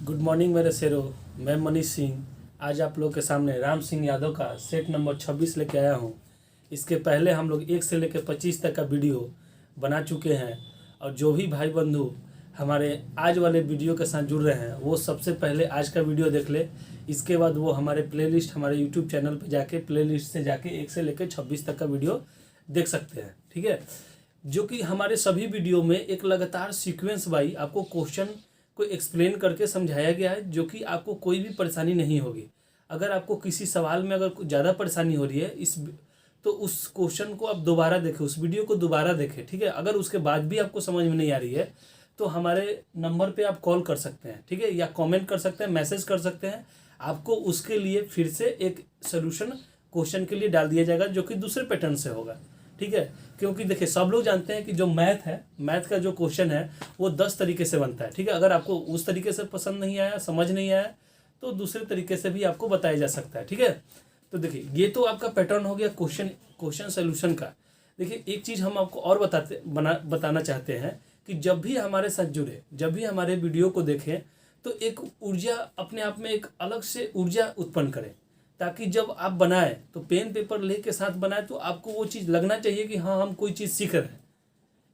Good morning मेरे शेरों। मैं मनीष सिंह आज आप लोग के सामने राम सिंह यादव का सेट नंबर 26 लेके आया हूँ। इसके पहले हम लोग 1 से लेकर 25 तक का वीडियो बना चुके हैं और जो भी भाई बंधु हमारे आज वाले वीडियो के साथ जुड़ रहे हैं वो सबसे पहले आज का वीडियो देख ले। इसके बाद वो हमारे प्लेलिस्ट हमारे यूट्यूब चैनल पर जाके प्लेलिस्ट से जाके 1 से लेकर 26 तक का वीडियो देख सकते हैं। ठीक है, जो कि हमारे सभी वीडियो में एक लगातार सीक्वेंस बाई आपको क्वेश्चन को एक्सप्लेन करके समझाया गया है, जो कि आपको कोई भी परेशानी नहीं होगी। अगर आपको किसी सवाल में अगर ज़्यादा परेशानी हो रही है तो उस क्वेश्चन को आप दोबारा देखें, उस वीडियो को दोबारा देखें। ठीक है, अगर उसके बाद भी आपको समझ में नहीं आ रही है तो हमारे नंबर पे आप कॉल कर सकते हैं। ठीक है, या कमेंट कर सकते हैं, मैसेज कर सकते हैं। आपको उसके लिए फिर से एक सोल्यूशन क्वेश्चन के लिए डाल दिया जाएगा जो कि दूसरे पैटर्न से होगा। ठीक है, क्योंकि देखिए सब लोग जानते हैं कि जो मैथ का जो क्वेश्चन है वो 10 तरीके से बनता है। ठीक है, अगर आपको उस तरीके से पसंद नहीं आया, समझ नहीं आया तो दूसरे तरीके से भी आपको बताया जा सकता है। ठीक है, तो देखिए ये तो आपका पैटर्न हो गया क्वेश्चन सोल्यूशन का। देखिए एक चीज़ हम आपको और बताना चाहते हैं कि जब भी हमारे साथ जुड़े, जब भी हमारे वीडियो को देखें तो एक ऊर्जा अपने आप में एक अलग से ऊर्जा उत्पन्न करें, ताकि जब आप बनाएं तो पेन पेपर ले के साथ बनाएं तो आपको वो चीज़ लगना चाहिए कि हाँ हम कोई चीज़ सीख रहे हैं।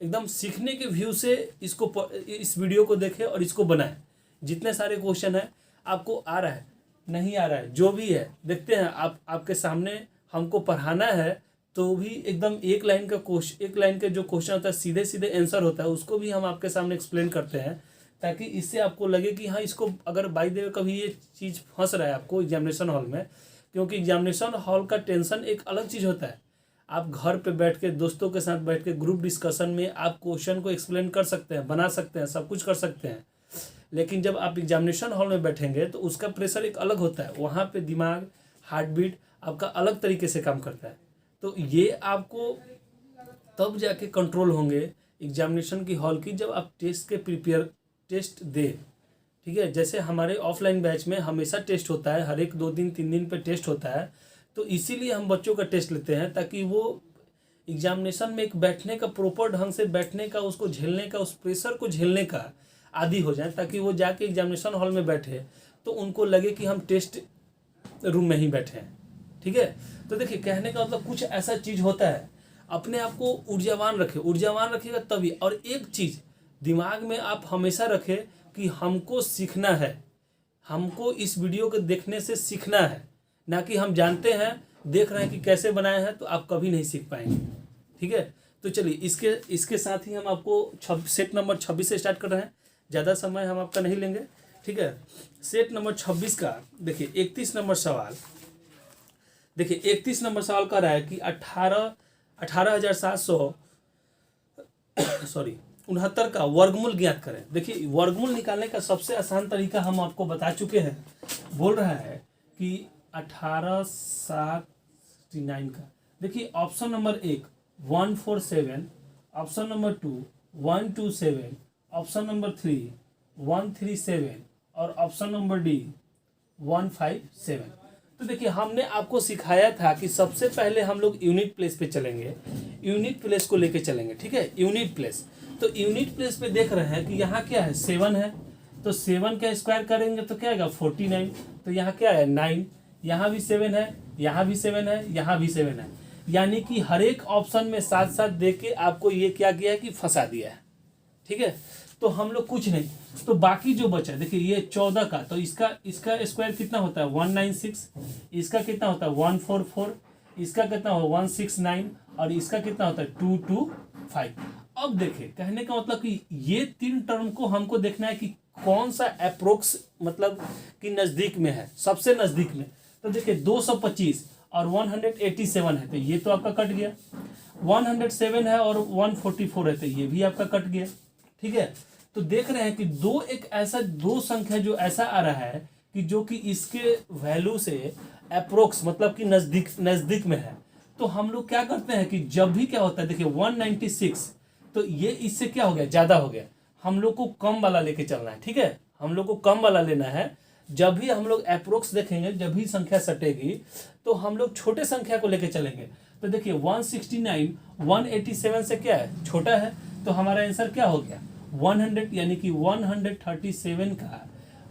एकदम सीखने के व्यू से इस वीडियो को देखें और इसको बनाएं। जितने सारे क्वेश्चन हैं आपको आ रहा है नहीं आ रहा है जो भी है देखते हैं, आपके सामने हमको पढ़ाना है तो भी एकदम एक लाइन के जो क्वेश्चन होता है सीधे सीधे आंसर होता है उसको भी हम आपके सामने एक्सप्लेन करते हैं, ताकि इससे आपको लगे कि हाँ इसको अगर बाई द वे कभी ये चीज़ फंस रहा है आपको एग्जामिनेशन हॉल में, क्योंकि एग्जामिनेशन हॉल का टेंशन एक अलग चीज़ होता है। आप घर पे बैठ के दोस्तों के साथ बैठ के ग्रुप डिस्कशन में आप क्वेश्चन को एक्सप्लेन कर सकते हैं, बना सकते हैं, सब कुछ कर सकते हैं। लेकिन जब आप एग्जामिनेशन हॉल में बैठेंगे तो उसका प्रेशर एक अलग होता है। वहाँ पे दिमाग, हार्ट बीट आपका अलग तरीके से काम करता है। तो ये आपको तब जाके कंट्रोल होंगे एग्जामिनेशन की हॉल की, जब आप टेस्ट दे। ठीक है, जैसे हमारे ऑफलाइन बैच में हमेशा टेस्ट होता है, हर एक 2 दिन 3 दिन पे टेस्ट होता है। तो इसीलिए हम बच्चों का टेस्ट लेते हैं, ताकि वो एग्जामिनेशन में एक बैठने का, प्रॉपर ढंग से बैठने का, उसको झेलने का, उस प्रेशर को झेलने का आदी हो जाए, ताकि वो जाके एग्जामिनेशन हॉल में बैठे तो उनको लगे कि हम टेस्ट रूम में ही बैठे हैं। ठीक है, तो देखिए कहने का मतलब कुछ ऐसा चीज़ होता है, अपने आप को ऊर्जावान रखिएगा तभी। और एक चीज़ दिमाग में आप हमेशा रखें कि हमको सीखना है, हमको इस वीडियो को देखने से सीखना है, ना कि हम जानते हैं देख रहे हैं कि कैसे बनाए हैं तो आप कभी नहीं सीख पाएंगे। ठीक है, तो चलिए इसके साथ ही हम आपको सेट नंबर 26 से स्टार्ट कर रहे हैं। ज़्यादा समय हम आपका नहीं लेंगे। ठीक है, सेट नंबर 26 का देखिए 31 नंबर सवाल। देखिए 31 नंबर सवाल कह रहा है कि 68 का वर्गमूल ज्ञात करें। देखिए वर्गमूल निकालने का सबसे आसान तरीका हम आपको बता चुके हैं। बोल रहा है कि 1869 का देखिए option number 1 147, option number 2 127, option number 3 137 और ऑप्शन नंबर डी 157। तो देखिए हमने आपको सिखाया था कि सबसे पहले हम लोग यूनिट प्लेस पे चलेंगे, यूनिट प्लेस को लेके चलेंगे। ठीक है, यूनिट प्लेस, तो यूनिट प्लेस पे देख रहे हैं कि यहाँ क्या है 7 है, तो 7 का स्क्वायर करेंगे तो क्या आएगा 49। तो यहाँ क्या है 9, यहाँ भी 7 है, यहाँ भी 7 है, यहाँ भी 7 है। यानी कि हर एक ऑप्शन में साथ साथ दे के आपको ये क्या किया है कि फंसा दिया है। ठीक है, तो हम लोग कुछ नहीं, तो बाकी जो बचा देखिए ये 14 का, तो इसका स्क्वायर कितना होता है 196, इसका कितना होता है 144, इसका कितना हो 169 और इसका कितना होता है 225। अब देखिए कहने का मतलब कि ये 3 टर्म को हमको देखना है कि कौन सा अप्रोक्स मतलब कि नज़दीक में है, सबसे नज़दीक में। तो देखिए 225 और 187 है तो ये तो आपका कट गया, 107 है और 144 है तो ये भी आपका कट गया। ठीक है, तो देख रहे हैं कि दो संख्या जो ऐसा आ रहा है कि जो कि इसके वैल्यू से अप्रोक्स मतलब कि नज़दीक में है। तो हम लोग क्या करते हैं कि जब भी क्या होता है देखिए 196, तो ये इससे क्या हो गया ज़्यादा हो गया, हम लोग को कम वाला लेके चलना है। ठीक है, हम लोग को कम वाला लेना है। जब भी हम लोग अप्रोक्स देखेंगे, जब भी संख्या सटेगी तो हम लोग छोटे संख्या को लेके चलेंगे। तो देखिए 169 187 से क्या है छोटा है, तो हमारा आंसर क्या हो गया 100, यानी कि 137 का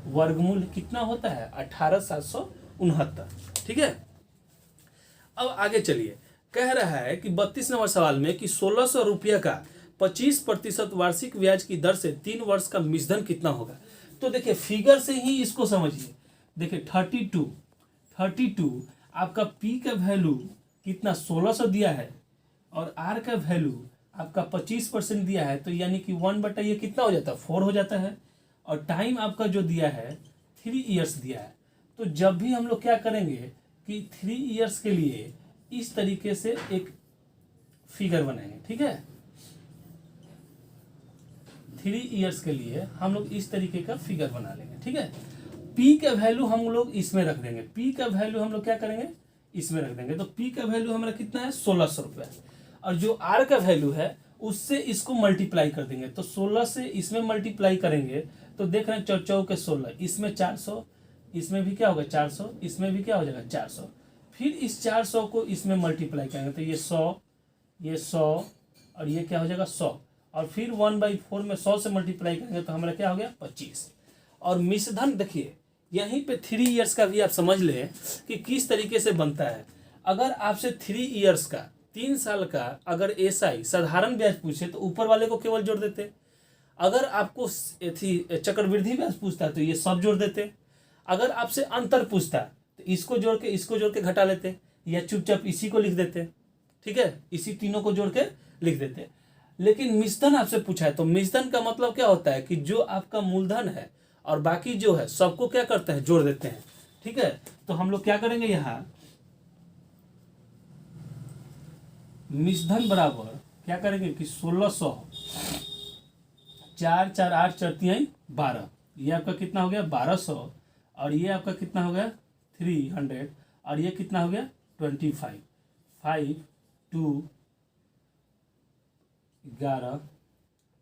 वर्गमूल कितना होता है 18,769। ठीक है, अब आगे चलिए। कह रहा है कि 32 नंबर सवाल में कि 1600 रुपये का 25% वार्षिक ब्याज की दर से 3 वर्ष का मिश्रधन कितना होगा। तो देखिए फिगर से ही इसको समझिए। देखिए 32 आपका पी का वैल्यू कितना 1600 दिया है और आर का वैल्यू आपका 25% दिया है, तो यानी कि 1 बटा ये कितना हो जाता है 4 हो जाता है। और टाइम आपका जो दिया है 3 ईयर्स दिया है। तो जब भी हम लोग क्या करेंगे कि 3 ईयर्स के लिए इस तरीके से एक फिगर बनाएंगे। ठीक है, 3 ईयर्स के लिए हम लोग इस तरीके का फिगर बना लेंगे। ठीक है, पी का वैल्यू हम लोग इसमें रख देंगे। पी का वैल्यू हम लोग क्या करेंगे इसमें रख देंगे। तो पी का वैल्यू हमारा कितना है 1600 रुपये, और जो आर का वैल्यू है उससे इसको मल्टीप्लाई कर देंगे। तो 16 से इसमें मल्टीप्लाई करेंगे तो देख रहे हैं 4 के 16, इसमें 400, इसमें भी क्या होगा 400, इसमें भी क्या हो जाएगा 400। फिर इस 400 को इसमें मल्टीप्लाई करेंगे तो ये 100 और ये क्या हो जाएगा 100, और फिर 1/4 में 100 से मल्टीप्लाई करेंगे तो हमारा क्या हो गया 25। और मिश्रधन देखिए यहीं पे 3 ईयर्स का भी आप समझ लें कि किस तरीके से बनता है। अगर आपसे 3 ईयर्स का 3 साल का अगर एसआई साधारण ब्याज पूछे तो ऊपर वाले को केवल जोड़ देते। अगर आपको चक्रवृद्धि ब्याज पूछता है तो ये सब जोड़ देते। अगर आपसे अंतर पूछता है तो इसको जोड़ के घटा लेते, या चुपचाप इसी को लिख देते। ठीक है, इसी तीनों को जोड़ के लिख देते। लेकिन मिश्रधन आपसे पूछा है तो मिश्रधन का मतलब क्या होता है कि जो आपका मूलधन है और बाकी जो है सबको क्या करते हैं जोड़ देते हैं। ठीक है, तो हम लोग क्या करेंगे यहाँ मिश्रधन बराबर क्या करेंगे कि 1600 4 4 8 4 3 12, ये आपका कितना हो गया 1200, और ये आपका कितना हो गया 300, और ये कितना हो गया 25, 5 2 11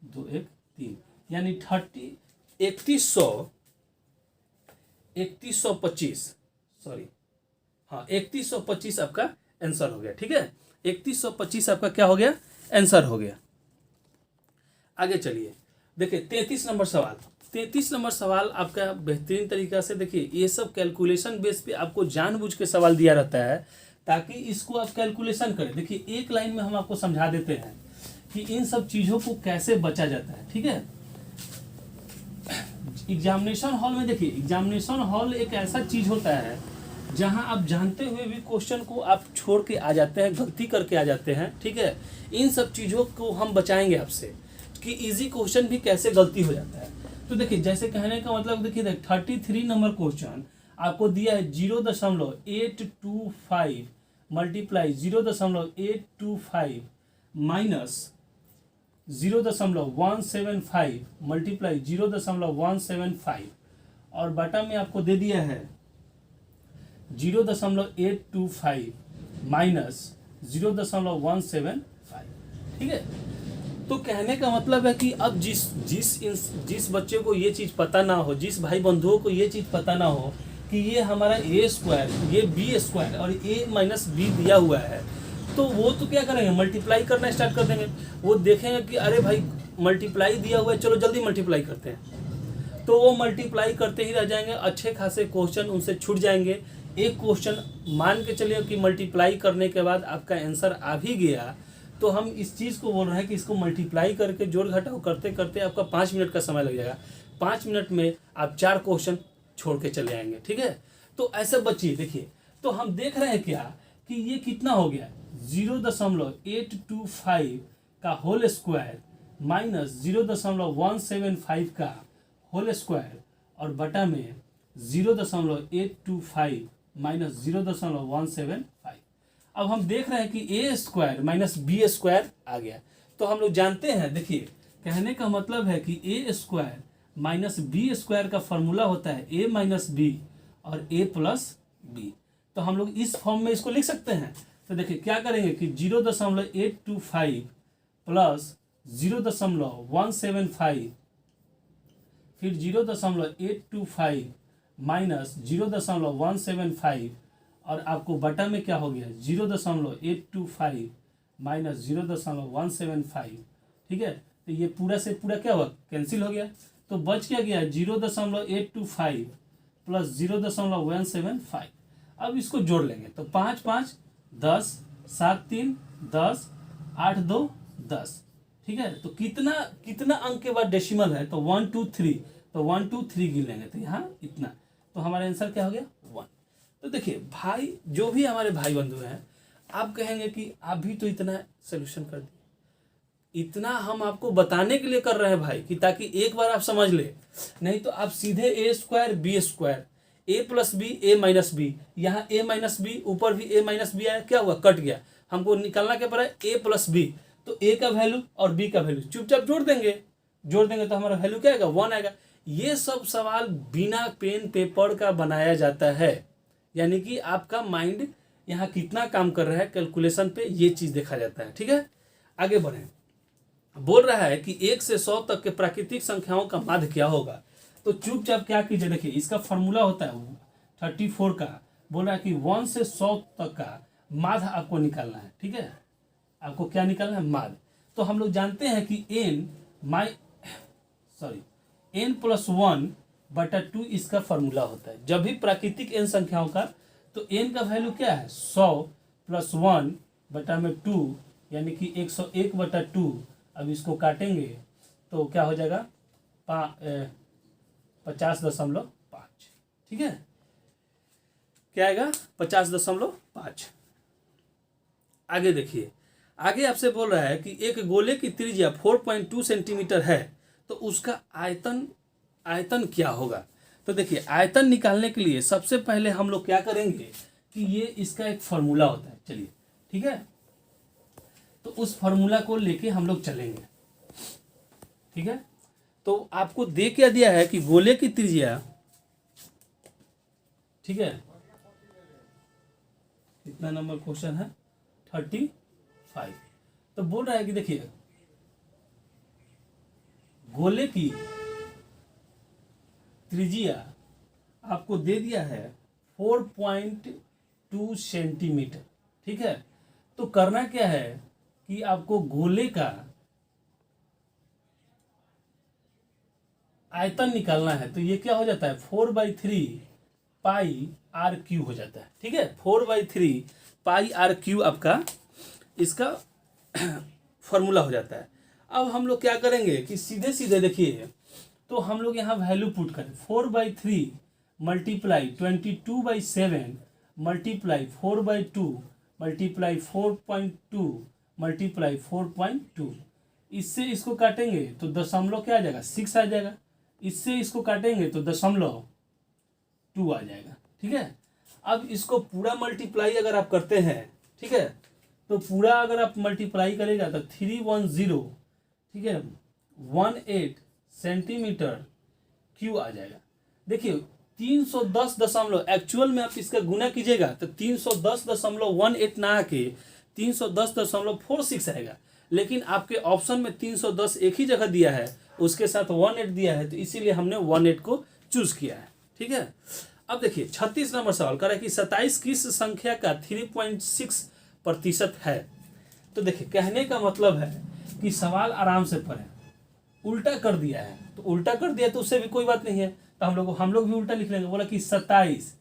2 1 3, यानी 3125 सॉरी हाँ 3125 आपका आंसर हो गया। ठीक है, 3125 आपका क्या हो गया आंसर हो गया। आगे चलिए देखिए 33 नंबर सवाल। 33 नंबर सवाल आपका बेहतरीन तरीका से देखिए, ये सब कैलकुलेशन बेस पे आपको जानबूझ के सवाल दिया रहता है ताकि इसको आप कैलकुलेशन करें। देखिए एक लाइन में हम आपको समझा देते हैं कि इन सब चीज़ों को कैसे बचा जाता है। ठीक है, एग्जामिनेशन हॉल में देखिए, एग्जामिनेशन हॉल एक ऐसा चीज़ होता है जहां आप जानते हुए भी क्वेश्चन को आप छोड़ के आ जाते हैं, गलती करके आ जाते हैं। ठीक है, इन सब चीज़ों को हम बचाएंगे आपसे कि इजी क्वेश्चन भी कैसे गलती हो जाता है। तो देखिए जैसे कहने का मतलब देखिए 33 नंबर क्वेश्चन आपको दिया है 0.825 मल्टीप्लाई 0.825 माइनस 0.175 मल्टीप्लाई 0.175, और बटा में आपको दे दिया है 0.825 माइनस 0.175। ठीक है, तो कहने का मतलब है कि अब जिस बच्चे को ये चीज़ पता ना हो, जिस भाई बंधुओं को ये चीज़ पता ना हो कि ये हमारा a² ये b² और a माइनस बी दिया हुआ है, तो वो तो क्या करेंगे मल्टीप्लाई करना स्टार्ट कर देंगे। वो देखेंगे कि अरे भाई मल्टीप्लाई दिया हुआ है, चलो जल्दी मल्टीप्लाई करते हैं, तो वो मल्टीप्लाई करते ही रह जाएंगे। अच्छे खासे क्वेश्चन उनसे छूट जाएंगे। एक क्वेश्चन मान के चलिए कि मल्टीप्लाई करने के बाद आपका आंसर आ भी गया, तो हम इस चीज़ को बोल रहे हैं कि इसको मल्टीप्लाई करके जोड़ घटाव करते करते आपका 5 मिनट का समय लग जाएगा। 5 मिनट में आप 4 क्वेश्चन छोड़ के चले आएंगे। ठीक है, तो ऐसे बचिए। देखिए तो हम देख रहे हैं क्या कि ये कितना हो गया 0.825 का होल स्क्वायर माइनस 0.175 का होल स्क्वायर, और बटा में 0.825 माइनस 0.175। अब हम देख रहे हैं कि a² माइनस b² आ गया। तो हम लोग जानते हैं, देखिए कहने का मतलब है कि a² माइनस b² का फॉर्मूला होता है a माइनस बी और a प्लस बी। तो हम लोग इस फॉर्म में इसको लिख सकते हैं। तो देखिए क्या करेंगे कि 0.825 प्लस 0.175 फिर 0.825 माइनस 0.175, और आपको बटा में क्या हो गया 0.825 माइनस 0.175। ठीक है, तो ये पूरा से पूरा क्या हुआ कैंसिल हो गया। तो बच क्या गया 0.825 प्लस 0.175। अब इसको जोड़ लेंगे तो 5 5 10, 7 3 10, 8 2 10। ठीक है, तो कितना कितना अंक के बाद डेसिमल है, तो 1 2 3, तो 1 2 3 गिन लेंगे तो यहाँ इतना, तो हमारा आंसर क्या हो गया 1। तो देखिए भाई, जो भी हमारे भाई बंधु हैं, आप कहेंगे कि आप भी तो इतना सोल्यूशन कर दिए, इतना हम आपको बताने के लिए कर रहे हैं भाई, कि ताकि एक बार आप समझ ले, नहीं तो आप सीधे ए स्क्वायर बी स्क्वायर, ए प्लस बी ए माइनस बी, यहाँ ए माइनस बी, ऊपर भी ए माइनस बी आया, क्या हुआ कट गया, हमको निकालना क्या पड़ा ए प्लस बी, तो ए का वैल्यू और बी का वैल्यू चुपचाप जोड़ देंगे तो हमारा वैल्यू क्या आएगा 1 आएगा। ये सब सवाल बिना पेन पेपर का बनाया जाता है, यानी कि आपका माइंड यहाँ कितना काम कर रहा है कैलकुलेशन पे, ये चीज देखा जाता है। ठीक है, आगे बढ़े। बोल रहा है कि 1 से 100 तक के प्राकृतिक संख्याओं का माध्य क्या होगा, तो चुपचाप क्या कीजिए, देखिए इसका फॉर्मूला होता है 34 का, बोल रहा है कि 1 से 100 तक का माध्य आपको निकालना है। ठीक है, आपको क्या निकालना है माध्य, तो हम लोग जानते हैं कि n प्लस 1/2 इसका फॉर्मूला होता है। जब भी प्राकृतिक n संख्याओं का, तो n का वैल्यू क्या है 100 प्लस 1/2, यानी कि 101/2। अब इसको काटेंगे तो क्या हो जाएगा 50.5। ठीक है, क्या आएगा 50.5। आगे देखिए, आगे आपसे बोल रहा है कि एक गोले की त्रिज्या 4.2 सेंटीमीटर है, तो उसका आयतन क्या होगा। तो देखिए आयतन निकालने के लिए सबसे पहले हम लोग क्या करेंगे कि ये इसका एक फॉर्मूला होता है, चलिए ठीक है, तो उस फॉर्मूला को लेके हम लोग चलेंगे। ठीक है, तो आपको दे क्या दिया है कि गोले की त्रिज्या, ठीक है, कितना नंबर क्वेश्चन है 35। तो बोल रहा है कि देखिए गोले की त्रिज्या आपको दे दिया है 4.2 सेंटीमीटर। ठीक है, तो करना क्या है कि आपको गोले का आयतन निकालना है, तो ये क्या हो जाता है 4/3 पाई आर क्यू हो जाता है। ठीक है, 4/3 पाई आर क्यू आपका इसका फॉर्मूला हो जाता है। अब हम लोग क्या करेंगे कि सीधे सीधे देखिए, तो हम लोग यहाँ वैल्यू पुट करें 4/3 मल्टीप्लाई 22/7 मल्टीप्लाई 4/2 मल्टीप्लाई 4.2 मल्टीप्लाई 4.2। इससे इसको काटेंगे तो दशमलव क्या आ जाएगा 6 आ जाएगा, इससे इसको काटेंगे तो 0.2 आ जाएगा। ठीक है, अब इसको पूरा मल्टीप्लाई अगर आप करते हैं, ठीक है, तो पूरा अगर आप मल्टीप्लाई करेगा तो 310, ठीक है, 18 सेंटीमीटर क्यू आ जाएगा। देखिए 310 एक्चुअल में आप इसका गुना कीजिएगा तो 310.18 ना आके 310.46 आएगा, लेकिन आपके ऑप्शन में 310 एक ही जगह दिया है, उसके साथ 18 दिया है, तो इसीलिए हमने 18 को चूज किया है। ठीक है, अब देखिए 36 नंबर सवाल कर रहा है कि 27 किस संख्या का 3.6% है। तो देखिए कहने का मतलब है कि सवाल आराम से पढ़ें, उल्टा कर दिया है तो उल्टा कर दिया तो उससे भी कोई बात नहीं है, तो हम लोग भी उल्टा लिख लेंगे। बोला कि 27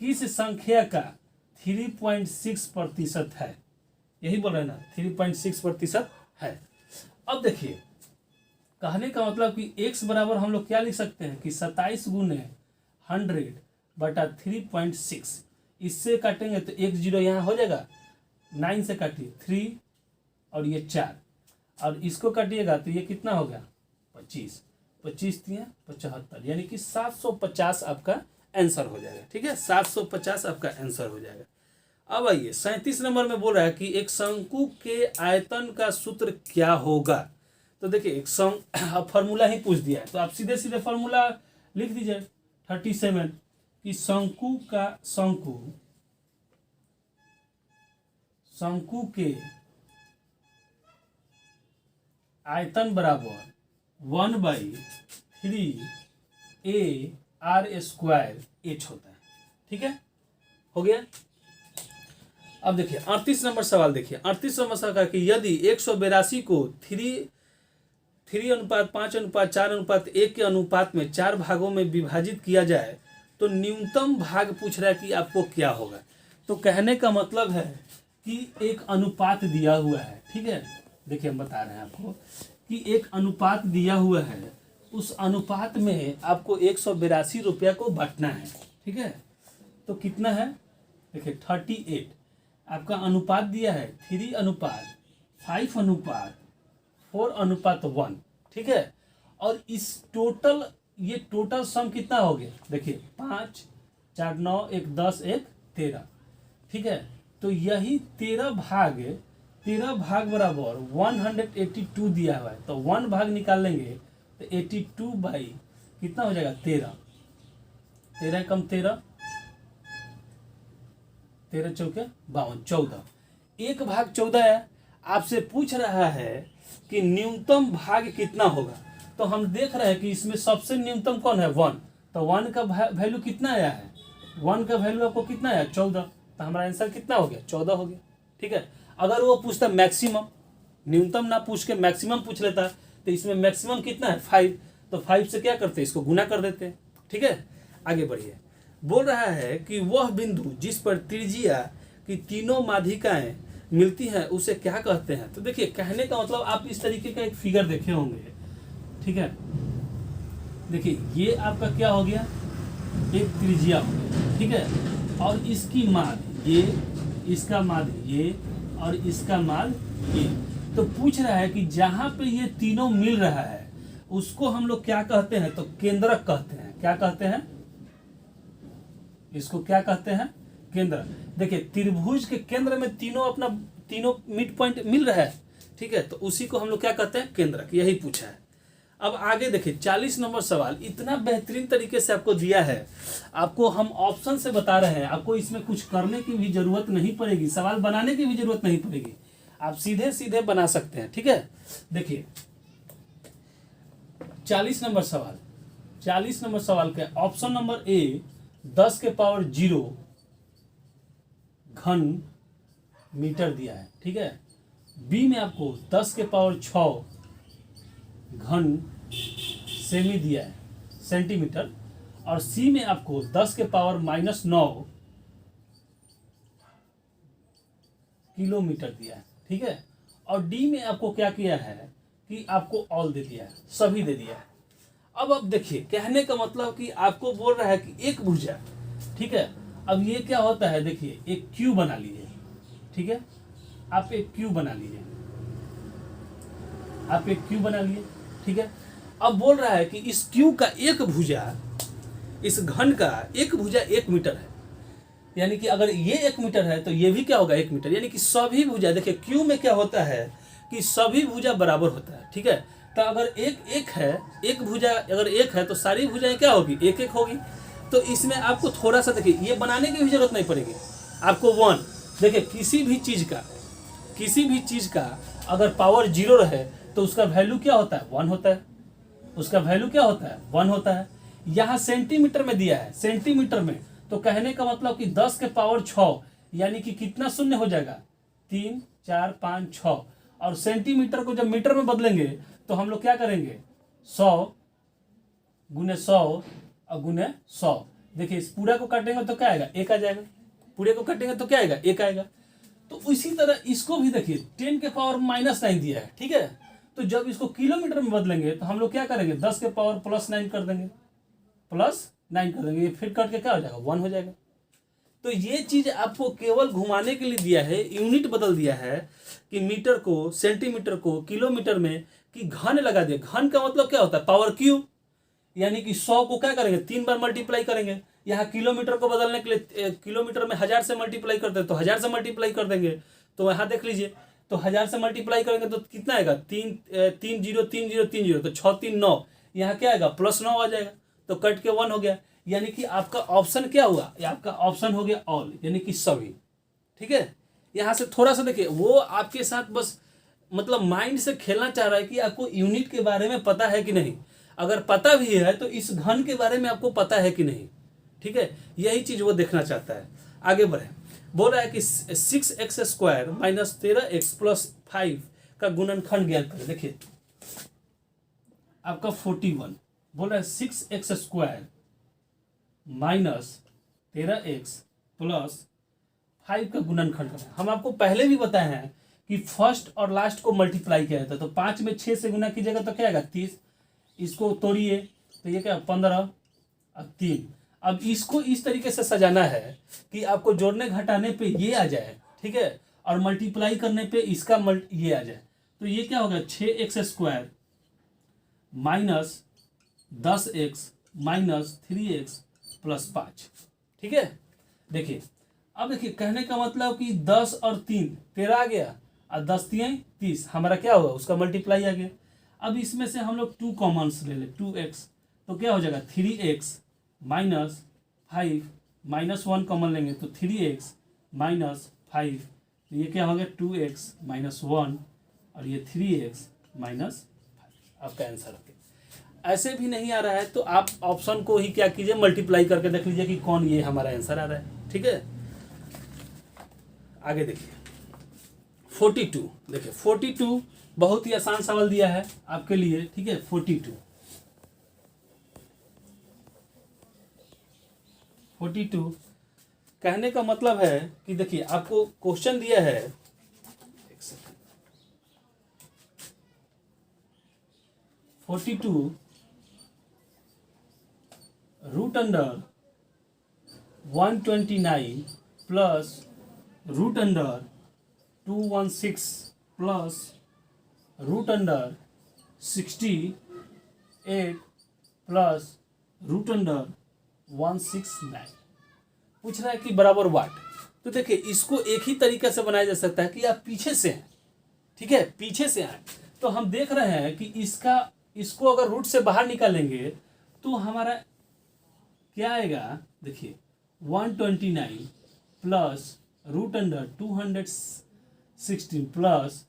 किस संख्या का 3.6% है, यही बोल रहे हैं ना 3.6% है। अब देखिए कहने का मतलब कि x बराबर हम लोग क्या लिख सकते हैं कि 27 गुने 100/3.6। इससे काटेंगे तो 1 0 यहाँ हो जाएगा, 9 से काटिए 3 और ये 4, और इसको काटिएगा तो ये कितना हो गया 25, 25 3 75, यानी कि 750 आपका आंसर हो जाएगा। ठीक है, 750 आपका आंसर हो जाएगा। अब आइए 37 नंबर में बोल रहा है कि एक शंकु के आयतन का सूत्र क्या होगा। तो देखिए एक फॉर्मूला ही पूछ दिया है, तो आप सीधे सीधे फॉर्मूला लिख दीजिए 37 कि शंकु के आयतन बराबर 1/3 होता है। ठीक है, हो गया। अब देखिए 38 नंबर सवाल देखिए, 38 नंबर सवाल का कि यदि 182 को 3:5:4:1 के अनुपात में 4 भागों में विभाजित किया जाए तो न्यूनतम भाग पूछ रहा है कि आपको क्या होगा। तो कहने का मतलब है कि एक अनुपात दिया हुआ है, ठीक है। देखिए हम बता रहे हैं आपको कि एक अनुपात दिया हुआ है, उस अनुपात में आपको 182 रुपया को बांटना है, ठीक है। तो कितना है, देखिए 38 आपका अनुपात दिया है 3:5:4:1, ठीक है। और इस टोटल, ये टोटल सम कितना हो गया, देखिए 5 4 9 1 10 1 13, ठीक है। तो यही 13 भाग बराबर 182 दिया हुआ है, तो 1 भाग निकाल लेंगे तो 82 बाई कितना हो जाएगा 13, 13 कम 13, 13 चौके 52, 14, 1 भाग 14 है। आपसे पूछ रहा है कि न्यूनतम भाग कितना होगा। तो हम देख रहे हैं कि इसमें सबसे न्यूनतम कौन है, 1। तो 1 का वैल्यू कितना आया है, 1 का वैल्यू आपको कितना आया 14। तो हमारा आंसर कितना हो गया 14 हो गया, ठीक है। अगर वो पूछता मैक्सिमम, न्यूनतम ना पूछ के मैक्सिमम पूछ लेता तो इसमें मैक्सिमम कितना है 5, तो 5 से क्या करते हैं, इसको गुना कर देते हैं, ठीक है। आगे बढ़िए, बोल रहा है कि वह बिंदु जिस पर त्रिज्या की तीनों माध्यिकाएं मिलती हैं उसे क्या कहते हैं। तो देखिए कहने का मतलब आप इस तरीके का एक फिगर देखे होंगे, ठीक है। देखिए ये आपका क्या हो गया, एक त्रिज्या हो गया, ठीक है। और इसकी माध्य ये, इसका माध्य ये और इसका माध्य ये। तो पूछ रहा है कि जहां पे ये तीनों मिल रहा है उसको हम लोग क्या कहते हैं, तो केंद्रक कहते हैं। क्या कहते हैं, इसको क्या कहते हैं, केंद्र। देखिए त्रिभुज के केंद्र में तीनों मिड पॉइंट मिल रहा है, ठीक है। तो उसी को हम लोग क्या कहते हैं, केंद्रक। यही पूछा है। अब आगे देखिए 40 नंबर सवाल इतना बेहतरीन तरीके से आपको दिया है, आपको हम ऑप्शन से बता रहे हैं, आपको इसमें कुछ करने की भी जरूरत नहीं पड़ेगी, सवाल बनाने की भी जरूरत नहीं पड़ेगी, आप सीधे सीधे बना सकते हैं, ठीक है। देखिए 40 नंबर सवाल, 40 नंबर सवाल के ऑप्शन नंबर ए 10 के पावर 0 घन मीटर दिया है, ठीक है। बी में आपको 10 के पावर 6 घन सेमी दिया है, सेंटीमीटर। और सी में आपको 10 के पावर -9 किलोमीटर दिया है, ठीक है। और डी में आपको क्या किया है कि आपको ऑल दे दिया है, सभी दे दिया है। अब देखिए कहने का मतलब कि आपको बोल रहा है कि एक भुजा, ठीक है। अब ये क्या होता है, देखिए एक क्यू बना लीजिए, ठीक है। आप एक क्यू बना लीजिए, आप एक क्यू बना लिए, ठीक है। अब बोल रहा है कि इस क्यू का एक भुजा, इस घन का एक भुजा 1 मीटर है, यानी कि अगर ये 1 मीटर है तो ये भी क्या होगा 1 मीटर, यानी कि सभी भुजा, देखिए क्यू में क्या होता है कि सभी भुजा बराबर होता है, ठीक है। तो अगर एक है, एक भुजा अगर 1 है तो सारी भुजाएं क्या होगी 1-1 होगी। तो इसमें आपको थोड़ा सा देखिए ये बनाने की भी जरूरत नहीं पड़ेगी आपको 1। देखिए किसी भी चीज का अगर पावर 0 रहे तो उसका वैल्यू क्या होता है 1 होता है, उसका वैल्यू क्या होता है 1 होता है। यहाँ सेंटीमीटर में दिया है, सेंटीमीटर में, तो कहने का मतलब कि 10 के पावर 6 यानी कि कितना शून्य हो जाएगा 3 4 5 6। और सेंटीमीटर को जब मीटर में बदलेंगे तो हम लोग क्या करेंगे 100 गुने 100 और गुने 100। देखिए इस पूरा को काटेंगे तो क्या आएगा 1 आ जाएगा, पूरे को काटेंगे तो क्या आएगा 1 आएगा। तो इसी तरह इसको भी देखिए 10 के पावर -9 दिया है, ठीक है। तो जब इसको किलोमीटर में बदलेंगे तो हम लोग क्या करेंगे 10 के पावर +9 कर देंगे, +9 कर देंगे, ये फिर कट के क्या हो जाएगा 1 हो जाएगा। तो ये चीज आपको केवल घुमाने के लिए दिया है, यूनिट बदल दिया है कि मीटर को, सेंटीमीटर को किलोमीटर में, कि घन लगा दिया। घन का मतलब क्या होता है पावर क्यू, यानी कि 100 को क्या करेंगे 3 बार मल्टीप्लाई करेंगे। यहाँ किलोमीटर को बदलने के लिए किलोमीटर में 1000 से मल्टीप्लाई करते हैं तो 1000 से मल्टीप्लाई कर देंगे। तो यहाँ देख लीजिए, तो 1000 से मल्टीप्लाई करेंगे तो कितना आएगा 3 3 0 3 0 3 0, तो 6 3 9, यहाँ क्या आएगा +9 आ जाएगा, तो कट के 1 हो गया। यानी कि आपका ऑप्शन क्या हुआ, आपका ऑप्शन हो गया ऑल, यानी कि सभी, ठीक है। यहाँ से थोड़ा सा देखिए वो आपके साथ बस मतलब माइंड से खेलना चाह रहा है कि आपको यूनिट के बारे में पता है कि नहीं। अगर पता भी है तो इस घन के बारे में आपको पता है कि नहीं, ठीक है। यही चीज वो देखना चाहता है। आगे बढ़े, बोल रहा है कि 6x² - 13x + 5 का गुणनखंड ज्ञात करें। देखिए आपका 41, बोल रहा है 6x² माइनस 13x प्लस 5 का गुणनखंड करना है। हम आपको पहले भी बताए हैं कि फर्स्ट और लास्ट को मल्टीप्लाई किया जाता है। तो 5 में 6 से गुना कीजिएगा तो क्या आएगा 30, इसको तोड़िए तो ये क्या 15 और 3। अब इसको इस तरीके से सजाना है कि आपको जोड़ने घटाने पे ये आ जाए, ठीक है, और मल्टीप्लाई करने पे इसका ये आ जाए। तो ये क्या होगा 6x² minus 10x minus 3x plus 5, ठीक है। देखिए अब देखिए कहने का मतलब कि 10 और 3 13 आ गया और 10 3 30, हमारा क्या हुआ उसका मल्टीप्लाई आ गया। अब इसमें से हम लोग 2 कॉमन्स ले लें 2x, तो क्या हो जाएगा 3x माइनस 5 माइनस 1 कॉमन लेंगे तो 3x माइनस 5, तो ये क्या हो गया 2x माइनस 1 और ये 3x माइनस 5, आपका आंसर हो गया। ऐसे भी नहीं आ रहा है तो आप ऑप्शन को ही क्या कीजिए मल्टीप्लाई करके देख लीजिए कि कौन ये हमारा आंसर आ रहा है, ठीक है। आगे देखिए 42, देखिए 42 बहुत ही आसान सवाल दिया है आपके लिए, ठीक है। 42 कहने का मतलब है कि देखिए आपको क्वेश्चन दिया है, एक second, 42 root under 129 plus root under 216 plus root under 68 plus root under 169 पूछ रहा है कि बराबर वाट। तो देखिए इसको एक ही तरीके से बनाया जा सकता है कि आप पीछे से हैं, ठीक है, पीछे से आए तो हम देख रहे हैं कि इसको अगर रूट से बाहर निकालेंगे तो हमारा क्या आएगा, देखिए 129 प्लस रूट अंडर 216 प्लस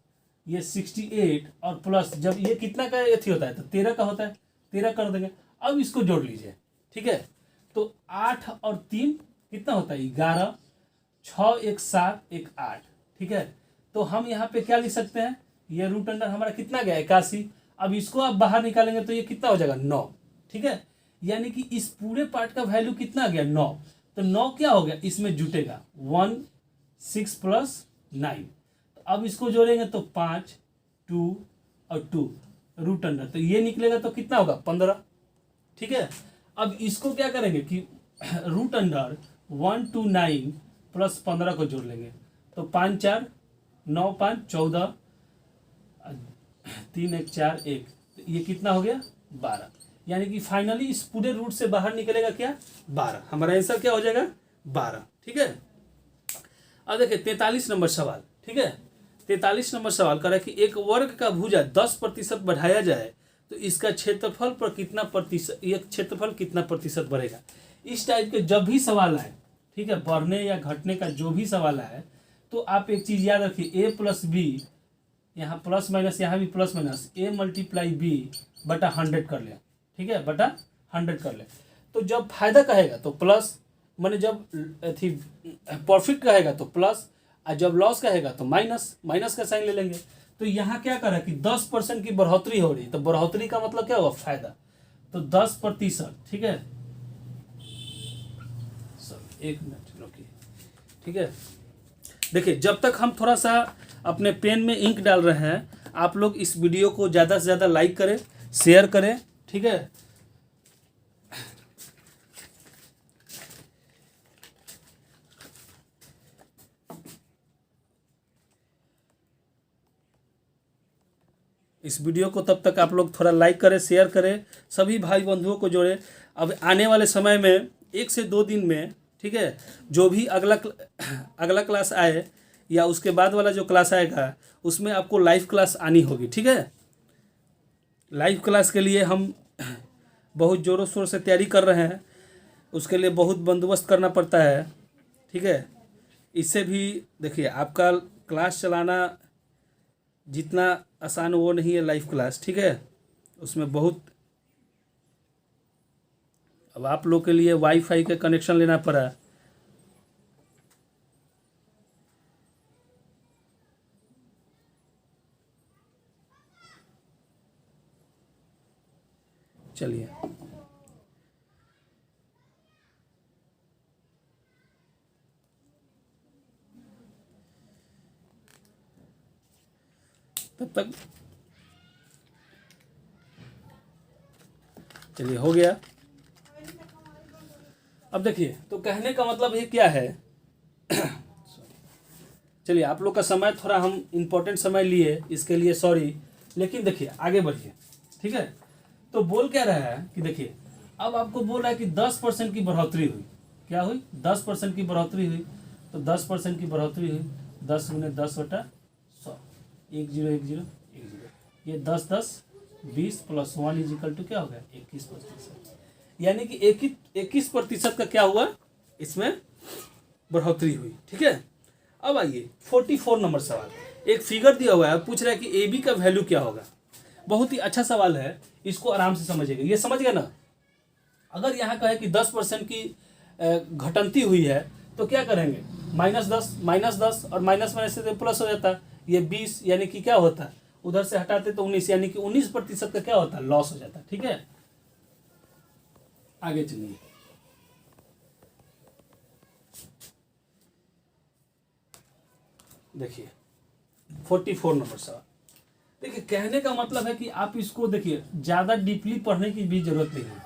ये 68 और प्लस जब ये कितना का एथी होता है तो 13 का होता है, 13 कर देंगे। अब इसको जोड़ लीजिए, ठीक है, तो 8 और 3 कितना होता है 11, 6 1 7 1 8, ठीक है। तो हम यहाँ पे क्या लिख सकते हैं, ये रूट अंडर हमारा कितना गया 81। अब इसको आप बाहर निकालेंगे तो ये कितना हो जाएगा 9, ठीक है। यानी कि इस पूरे पार्ट का वैल्यू कितना आ गया 9, तो 9 क्या हो गया इसमें जुटेगा 1 6 प्लस 9। तो अब इसको जोड़ेंगे तो 5 2 और 2 रूट अंडर, तो ये निकलेगा तो कितना होगा 15, ठीक है। अब इसको क्या करेंगे कि रूट अंडर 129 प्लस 15 को जोड़ लेंगे तो 5 4 9 5 14 3 1 4 1, तो ये कितना हो गया 12। यानी कि फाइनली इस पूरे रूट से बाहर निकलेगा क्या 12, हमारा आंसर क्या हो जाएगा 12, ठीक है। अब देखिए 43 नंबर सवाल, ठीक है। 43 नंबर सवाल कर रहा है कि एक वर्ग का भुजा 10% बढ़ाया जाए तो इसका क्षेत्रफल पर कितना प्रतिशत, ये क्षेत्रफल कितना प्रतिशत बढ़ेगा। इस टाइप के जब भी सवाल आए, ठीक है, बढ़ने या घटने का जो भी सवाल आए तो आप एक चीज याद रखिए a प्लस बी, यहाँ प्लस माइनस यहाँ भी plus minus a multiply B बटा 100 कर ले, ठीक है, बटा 100 कर ले। तो जब फायदा कहेगा तो प्लस, माने जब थी प्रॉफिट कहेगा तो प्लस, और जब लॉस कहेगा तो माइनस, माइनस का साइन ले लेंगे। तो यहाँ क्या कर रहा है कि 10% की बढ़ोतरी हो रही, तो बढ़ोतरी का मतलब क्या होगा फायदा, तो 10%, ठीक है। एक मिनट रुकिए, ठीक है। देखिए जब तक हम थोड़ा सा अपने पेन में इंक डाल रहे हैं, आप लोग इस वीडियो को ज़्यादा से ज़्यादा लाइक करें, शेयर करें, ठीक है। इस वीडियो को तब तक आप लोग थोड़ा लाइक करें, शेयर करें, सभी भाई बंधुओं को जोड़ें। अब आने वाले समय में 1 से 2 दिन में, ठीक है, जो भी अगला क्लास आए या उसके बाद वाला जो क्लास आएगा उसमें आपको लाइव क्लास आनी होगी, ठीक है। लाइव क्लास के लिए हम बहुत ज़ोरों शोर से तैयारी कर रहे हैं, उसके लिए बहुत बंदोबस्त करना पड़ता है, ठीक है। इससे भी देखिए आपका क्लास चलाना जितना आसान वो नहीं है लाइव क्लास, ठीक है, उसमें बहुत, अब आप लोग के लिए वाईफाई का कनेक्शन लेना पड़ा, चलिए तब तक चलिए हो गया। अब देखिए, तो कहने का मतलब ये क्या है चलिए आप लोग का समय थोड़ा हम इम्पोर्टेंट समय लिए, इसके लिए सॉरी, लेकिन देखिए आगे बढ़िए, ठीक है। तो बोल क्या रहा है कि देखिए अब आपको बोल रहा है कि 10% की बढ़ोतरी हुई, क्या हुई, 10% की बढ़ोतरी हुई। तो 10% की बढ़ोतरी हुई, 10 गुने 10/100, 1 0 1 0 1 0, ये 10 10 20 प्लस 1 इजिकल टू क्या हो गया 21%, यानी कि 21% का क्या हुआ, इसमें बढ़ोतरी हुई, ठीक है। अब आइए 44 नंबर सवाल, एक फिगर दिया हुआ है, पूछ रहा है कि ए बी का वैल्यू क्या होगा। बहुत ही अच्छा सवाल है, इसको आराम से समझिएगा, ये समझ गया ना। अगर यहाँ कहे कि 10% की घटंती हुई है तो क्या करेंगे, -10 और माइनस से तो प्लस हो जाता, ये 20 यानी कि क्या होता है, उधर से हटाते तो 19, यानी कि 19% का क्या होता है, लॉस हो जाता है, ठीक है। आगे चलिए, देखिए 44 नंबर सवाल। देखिए कहने का मतलब है कि आप इसको देखिए ज़्यादा डीपली पढ़ने की भी जरूरत नहीं है।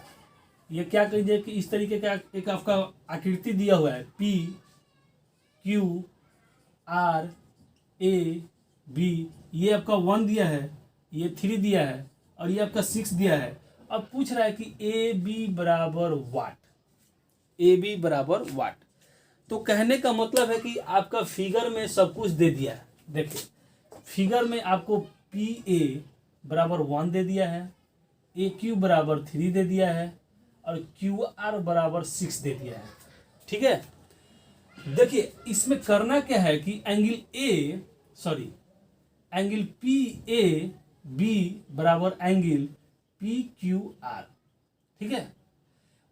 ये क्या कीजिए कि इस तरीके का एक आपका आकृति दिया हुआ है, P Q R A B, ये आपका 1 दिया है, ये 3 दिया है और ये आपका 6 दिया है। अब पूछ रहा है कि ए बी बराबर वाट, ए बी बराबर वाट। तो कहने का मतलब है कि आपका फिगर में सब कुछ दे दिया है। देखिए फिगर में आपको पी ए बराबर 1 दे दिया है, ए क्यू बराबर 3 दे दिया है और क्यू आर बराबर 6 दे दिया है, ठीक है। देखिए इसमें करना क्या है कि एंगल पी ए बी बराबर एंगल पी क्यू आर, ठीक है।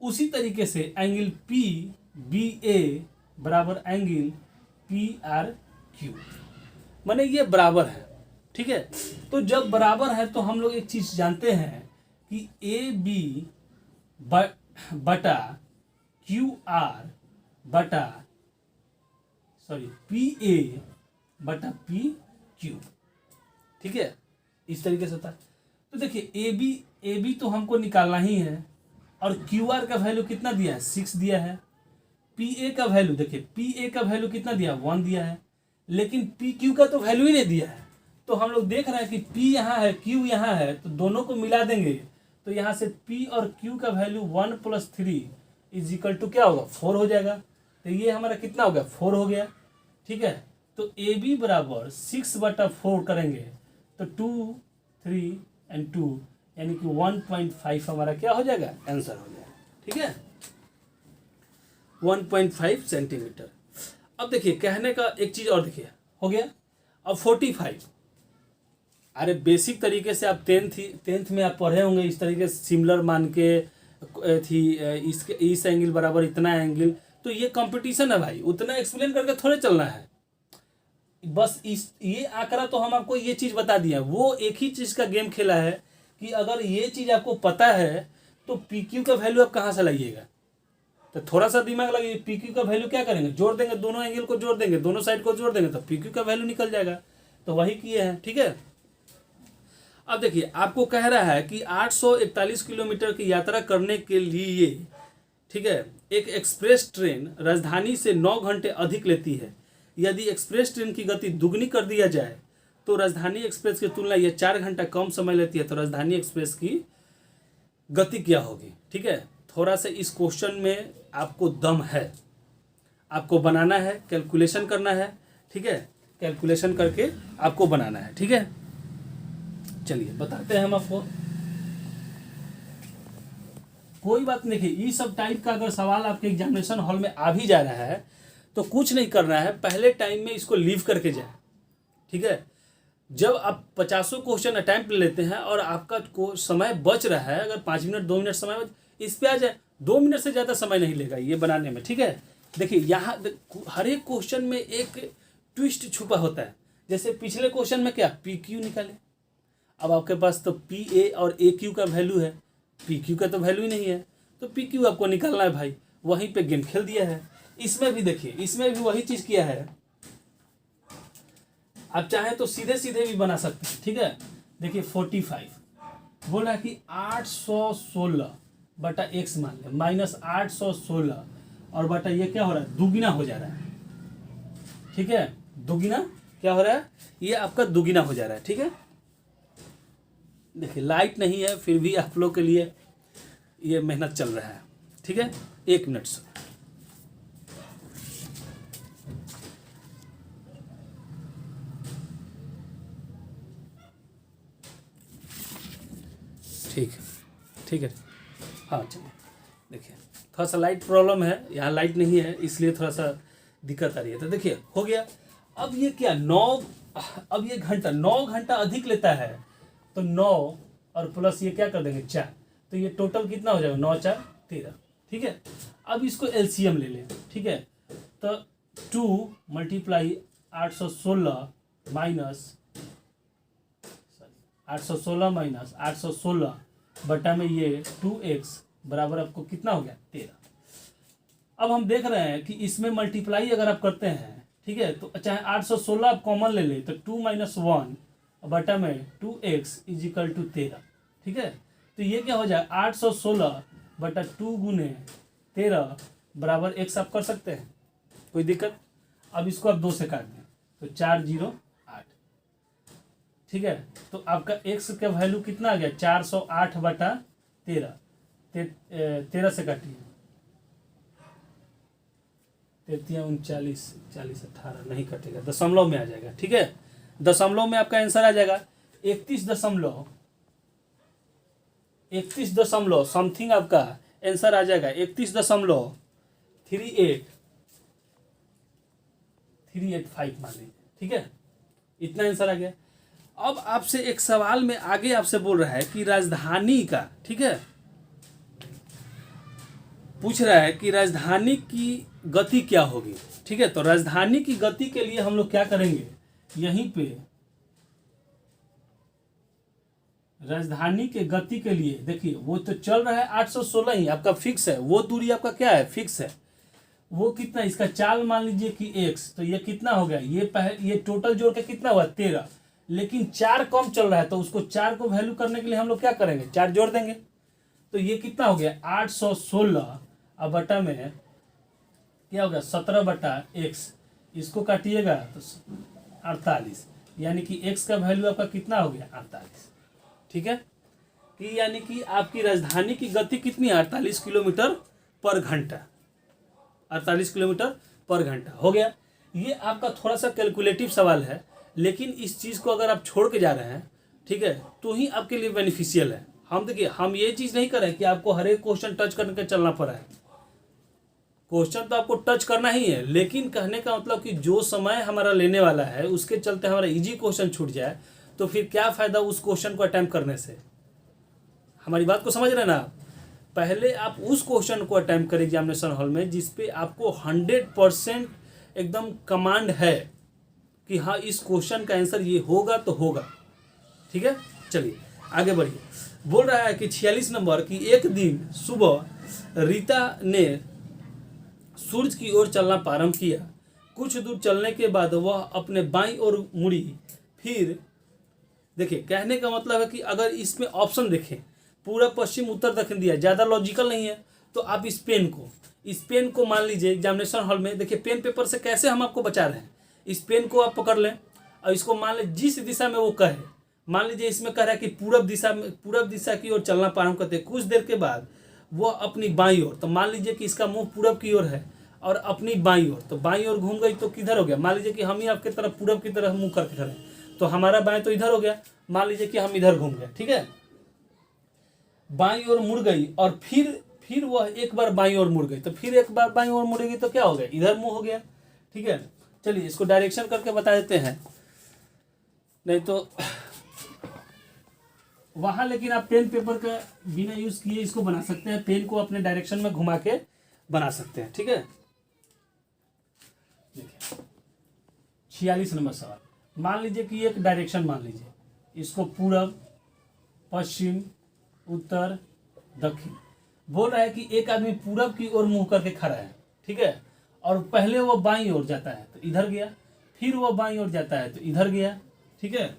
उसी तरीके से एंगल पी बी ए बराबर एंगल पी आर क्यू, माने ये बराबर है, ठीक है। तो जब बराबर है तो हम लोग एक चीज जानते हैं कि ए बी बटा क्यू आर बटा पी ए बटा पी क्यू, ठीक है, इस तरीके से होता है। तो देखिए ए बी तो हमको निकालना ही है और क्यू आर का वैल्यू कितना दिया है, 6 दिया है। पी ए का वैल्यू देखिए, पी ए का वैल्यू कितना दिया, 1 दिया है, लेकिन पी क्यू का तो वैल्यू ही नहीं दिया है। तो हम लोग देख रहे हैं कि पी यहाँ है क्यू यहाँ है, तो दोनों को मिला देंगे तो यहाँ से पी और क्यू का वैल्यू 1 + 3 इजिकल टू क्या होगा, 4 हो जाएगा। तो ये हमारा कितना हो गया, 4 हो गया, ठीक है। तो ए बी बराबर 6/4 करेंगे तो 2 3 और 2 यानी कि 1.5 हमारा क्या हो जाएगा, आंसर हो जाएगा, ठीक है, 1.5 सेंटीमीटर। अब देखिए कहने का एक चीज और देखिए, हो गया। अब 45, अरे बेसिक तरीके से आप टेंथ में आप पढ़े होंगे, इस तरीके से सिमिलर मान के थी, इस एंगल बराबर इतना एंगल, तो ये कंपटीशन है भाई, उतना एक्सप्लेन करके थोड़े चलना है। बस ये आंकड़ा तो हम आपको ये चीज़ बता दिया, वो एक ही चीज़ का गेम खेला है कि अगर ये चीज़ आपको पता है तो पी क्यू का वैल्यू आप कहाँ से लाइएगा। तो थोड़ा सा दिमाग लगाइए, पी क्यू का वैल्यू क्या करेंगे, जोड़ देंगे, दोनों एंगल को जोड़ देंगे, दोनों साइड को जोड़ देंगे तो पी क्यू का वैल्यू निकल जाएगा। तो वही किए हैं, ठीक है। अब देखिए आपको कह रहा है कि 841 किलोमीटर की यात्रा करने के लिए, ठीक है, एक एक्सप्रेस ट्रेन राजधानी से 9 घंटे अधिक लेती है। यदि एक्सप्रेस ट्रेन की गति दुगनी कर दिया जाए तो राजधानी एक्सप्रेस की तुलना ये 4 घंटा कम समय लेती है, तो राजधानी एक्सप्रेस की गति क्या होगी, ठीक है। थोड़ा सा इस क्वेश्चन में आपको दम है, आपको बनाना है, कैलकुलेशन करना है, ठीक है, कैलकुलेशन करके आपको बनाना है, ठीक है। चलिए बताते हैं हम आपको, कोई बात नहीं। देखिए ये सब टाइप का अगर सवाल आपके एग्जामिनेशन हॉल में आ भी जा रहा है तो कुछ नहीं करना है, पहले टाइम में इसको लीव करके जाए, ठीक है। जब आप 50 क्वेश्चन अटैम्प्ट लेते हैं और आपका समय बच रहा है, अगर 5 मिनट 2 मिनट समय इस पे आ जाए, 2 मिनट से ज़्यादा समय नहीं लेगा ये बनाने में, ठीक है। देखिए यहाँ हर एक क्वेश्चन में एक ट्विस्ट छुपा होता है। जैसे पिछले क्वेश्चन में क्या, पी क्यू निकाले, अब आपके पास तो पी ए और ए क्यू का वैल्यू है, पी क्यू का तो वैल्यू ही नहीं है, तो पी क्यू आपको निकालना है भाई, वहीं पे गेम खेल दिया है। इसमें भी देखिए, इसमें भी वही चीज़ किया है। आप चाहें तो सीधे सीधे भी बना सकते हैं, ठीक है। देखिए 45 बोल रहा है कि 816 बटा एक्स मान लें, माइनस 816 और बटा ये क्या हो रहा है, दुगुना हो जा रहा है, ठीक है। दुगुना क्या हो रहा है, ये आपका दुगुना हो जा रहा है, ठीक है। देखिए लाइट नहीं है, फिर भी आप लोग के लिए ये मेहनत चल रहा है, ठीक है। 1 मिनट से ठीक है, ठीक है। हाँ चलिए, देखिए थोड़ा सा लाइट प्रॉब्लम है, यहाँ लाइट नहीं है इसलिए थोड़ा सा दिक्कत आ रही है। तो देखिए हो गया। अब ये क्या 9, अब ये घंटा 9 घंटा अधिक लेता है, तो 9 और प्लस ये क्या कर देंगे 4, तो ये टोटल कितना हो जाएगा 9 4 13, ठीक है। अब इसको एलसीएम ले लें, ठीक है। तो 2 मल्टीप्लाई 816 माइनस 816 माइनस 816 बटा में ये 2x बराबर आपको कितना हो गया 13। अब हम देख रहे हैं कि इसमें मल्टीप्लाई अगर आप करते हैं, ठीक है, तो चाहे 816 आप कॉमन ले ले तो 2 माइनस 1 बटा में 2x इज इक्वल टू 13, ठीक है। तो ये क्या हो जाए 816 बटा 2 गुने 13 बराबर x आप कर सकते हैं, कोई दिक्कत। अब इसको आप 2 से काट दें तो 4 0 8, ठीक है। तो आपका x का वैल्यू कितना आ गया 408 बटा 13, 13 से काटिए 33 39 40 18 नहीं कटेगा, दशमलव में आ जाएगा, ठीक है। दशमलव में आपका आंसर आ जाएगा 31 दशमलव समथिंग आपका आंसर आ जाएगा 31.385 मान लीजिए, ठीक है। इतना आंसर आ गया। अब आपसे एक सवाल में आगे आपसे बोल रहा है कि राजधानी का, ठीक है, पूछ रहा है कि राजधानी की गति क्या होगी, ठीक है। तो राजधानी की गति के लिए हम लोग क्या करेंगे, यहीं पे राजधानी के गति के लिए देखिए वो तो चल रहा है 816 ही आपका फिक्स है, वो दूरी आपका क्या है फिक्स है, वो कितना इसका चाल मान लीजिए कि x, तो ये कितना हो गया, ये टोटल जोड़ के कितना हुआ 13, लेकिन 4 कम चल रहा है, तो उसको 4 को वैल्यू करने के लिए हम लोग क्या करेंगे 4 जोड़ देंगे, तो ये कितना हो गया 816 अब बटा में क्या होगा 17 बटा x, इसको काटिएगा तो 48, यानी कि x का वैल्यू आपका कितना हो गया 48, ठीक है। कि यानी कि आपकी राजधानी की गति कितनी है 48 किलोमीटर पर घंटा, 48 किलोमीटर पर घंटा हो गया। ये आपका थोड़ा सा कैलकुलेटिव सवाल है, लेकिन इस चीज़ को अगर आप छोड़ के जा रहे हैं, ठीक है, तो ही आपके लिए बेनिफिशियल है। हम देखिए हम ये चीज़ नहीं कर रहे कि आपको हर एक क्वेश्चन टच करके चलना पड़ा है, क्वेश्चन तो आपको टच करना ही है, लेकिन कहने का मतलब कि जो समय हमारा लेने वाला है उसके चलते हमारा इजी क्वेश्चन छूट जाए तो फिर क्या फ़ायदा उस क्वेश्चन को अटेम्प्ट करने से। हमारी बात को समझ रहे हैं ना। पहले आप उस क्वेश्चन को अटेम्प्ट करें एग्जामिनेशन हॉल में जिसपे आपको 100% एकदम कमांड है कि हाँ इस क्वेश्चन का आंसर ये होगा तो होगा, ठीक है। चलिए आगे बढ़िए। बोल रहा है कि 46 नंबर की एक दिन सुबह रीता ने सूरज की ओर चलना प्रारंभ किया। कुछ दूर चलने के बाद वह अपने बाईं ओर मुड़ी। फिर देखिए कहने का मतलब है कि अगर इसमें ऑप्शन देखें पूरा पश्चिम उत्तर दक्षिण दिया, ज़्यादा लॉजिकल नहीं है, तो आप इस पेन को मान लीजिए एग्जामिनेशन हॉल में देखिए पेन पेपर से कैसे हम आपको बचा रहे हैं। इस पेन को आप पकड़ लें और इसको मान लें जिस दिशा में वो कहे, मान लीजिए इसमें कह रहा है कि पूरब दिशा की ओर चलना प्रारंभ करते हैं। कुछ देर के बाद वो अपनी बाईं ओर, तो मान लीजिए कि इसका मुंह पूरब की ओर है और अपनी बाईं ओर, तो बाईं ओर घूम गई तो किधर हो गया, मान लीजिए कि हम ही आपकी तरफ पूरब की तरफ मुंह करके खड़े, तो हमारा बाएं तो इधर हो गया, मान लीजिए कि हम इधर घूम गए, ठीक है। बाईं ओर मुड़ गई और फिर वह एक बार बाईं ओर मुड़ गई, तो फिर एक बार बाईं ओर मुड़ेगी तो क्या हो गया इधर मुंह हो गया, ठीक है। चलिए इसको डायरेक्शन करके बता देते हैं, नहीं तो वहां लेकिन आप पेन पेपर का बिना यूज किए इसको बना सकते हैं, पेन को अपने डायरेक्शन में घुमा के बना सकते हैं, ठीक है। देखिए 46 नंबर सवाल, मान लीजिए कि एक डायरेक्शन मान लीजिए, इसको पूरब पश्चिम उत्तर दक्षिण। बोल रहा है कि एक आदमी पूरब की ओर मुंह करके खड़ा है, ठीक है, और पहले वो बाईं ओर जाता है तो इधर गया, फिर वो बाईं ओर जाता है तो इधर गया, ठीक है,